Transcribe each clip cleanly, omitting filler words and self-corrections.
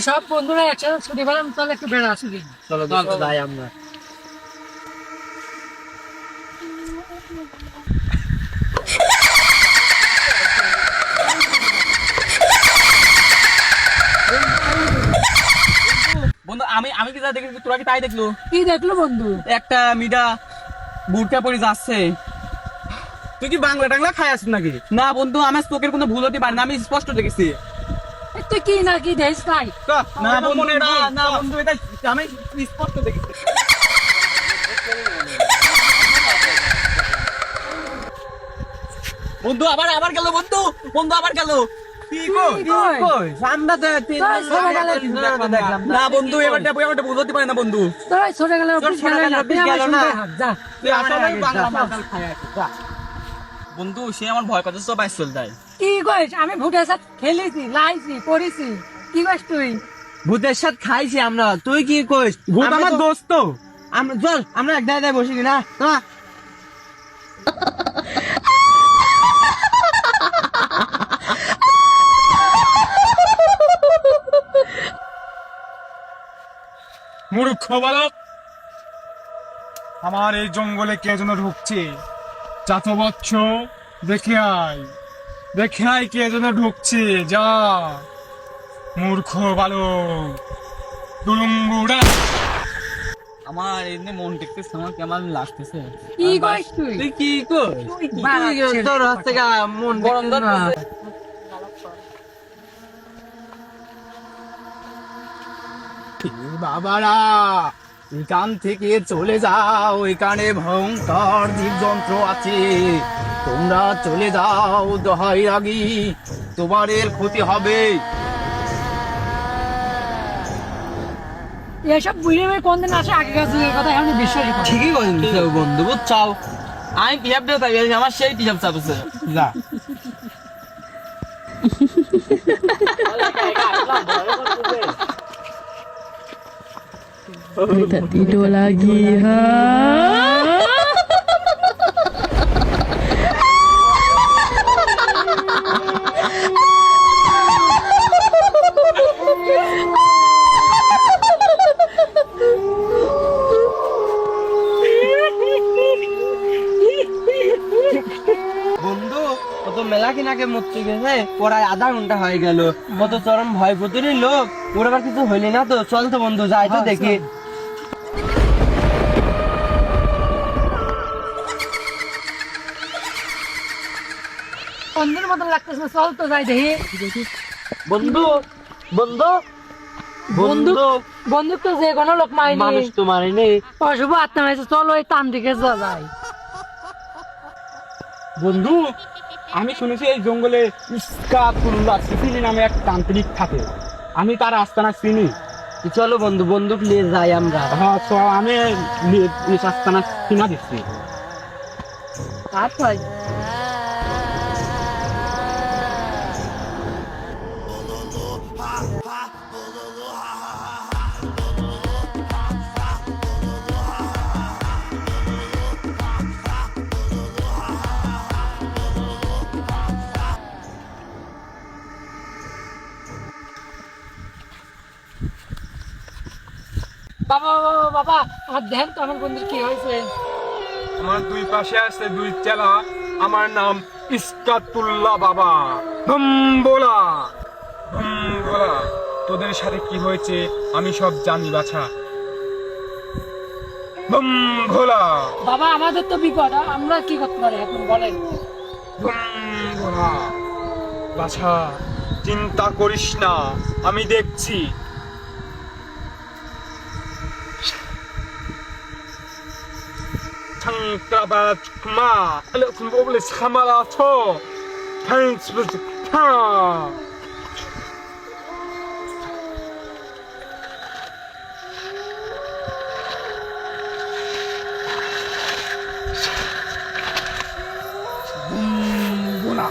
সব বন্ধুরা একসাথে ছুটি পেলাম, চল একটু বেড়া আসি। চলো চলো যাই আমরা। বন্ধু আমি আমি কি যা দেখেছি তোরা কি তাই দেখলো? কি দেখলো বন্ধু? একটা মিডা বুটকা পরে যাচ্ছে। তুই কি বাংলা টাংলা খাই আসিস নাকি? না বন্ধু আমার চোখের কোনো ভুল হতে পারে না, আমি স্পষ্ট দেখেছি। তুই কি না কি দেখিস তাই? না বন্ধু না বন্ধু এটা আমি স্পষ্ট দেখেছি। বন্ধু আবার আবার গেল বন্ধু, বন্ধু আবার গেল। না বন্ধু এবারটা ভুল হতে পারে না বন্ধু। তোরা ছোট গেলে বন্ধু সে আমার ভয় পাচ্ছে, সব বাইশ চল যায়। কি কইস? আমি ভুটের সাথে খেলেছি, লাইছি, পড়েছি। কি কইস তুই? ভূতের সাথে খাইছি আমরা, তুই কি কইস? ভূত আমার দোস্ত। আমরা চল আমরা এক জায়গায় বসি কিনা না। মূর্খ বালক, আমার এই জঙ্গলে কে যেন ঢুকছে। চাত বচ্চ, দেখে আয় কে যেন ঢুকছে। যা মূর্খ বালক, দুলুম্বুড়া। আমার এমনি মন দেখতেছে, আমার কেমন লাগতেছে। কি কইস তুই? তুই কি কইস? তোর হাত থেকে মন গরম ধরতেছে। বাবারা এখান থেকে চলে যাও, এখানে ভয়ঙ্কর জীবজন্তু আছে। তোমরা চলে যাও, দহাই রাগি, তোমাদের ক্ষতি হবে। এসব বুড়ি মেয়ে কোনদিন আসে আগেকার যুগের কথা এখন বিশ্বাসই করে। ঠিকই বলেন বন্ধু, বুঝছাও আমি পিয়াব দিয়ে থাকি, আমার সেই পিয়াব চাপছে। যা Minta tidur lagi ha. বন্ধু কত মেলা কিনাকে মরতে গেছে, প্রায় আধা ঘন্টা হয়ে গেল। কত চরম ভয় প্রতিটি লোক, ওর আবার কিছু হইলে না তো। চল তো বন্ধু যাই তো দেখি। বন্ধুর মতন লাগতেছে, চল তো যাই দেখি। বন্ধু বন্ধু বন্ধু বন্দুক তো যে কোনো লোক মাইনি, মানুষ তো মারেনি। অশুভ আত্মা মাইছে, চল ওই তান্ত্রিকের যাই। বন্ধু আমি শুনেছি এই জঙ্গলে ইস্কাতুল্লাহ সিফিলি নামে এক তান্ত্রিক থাকে, আমি তার আস্তানা চিনি। চলো বন্ধু বন্দুক নিয়ে যাই আমরা। হ্যাঁ আমি আস্তানা চিনা দিচ্ছি। আচ্ছা বাবা বাবা বাবা, আমার দেন তো আমার বন্ধুর কি হয়েছে। আমার দুই পাশে আছে দুই চেলা, আমার নাম ইস্কাতুল্লাহ বাবা। ভোলা ভোলা, তোদের সাথে কি হয়েছে আমি সব জানি বাছা। ভোলা বাবা আমাদের তো বিপদ, আমরা কি করতে পারি এখন বলেন। ভোলা বাছা, চিন্তা করিস না, আমি দেখছি। মা বলে সামালা তো বলা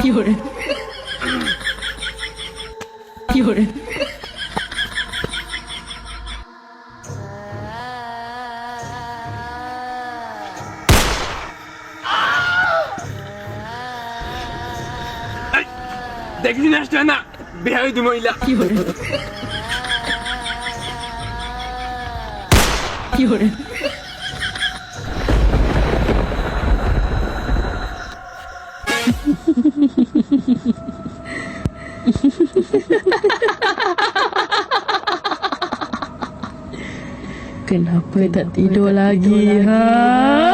Fiore. Fiore. দেখি না আসছে না বিহাই দি মহিলা 有人，有人， Kenapa tak tidur lagi, ha?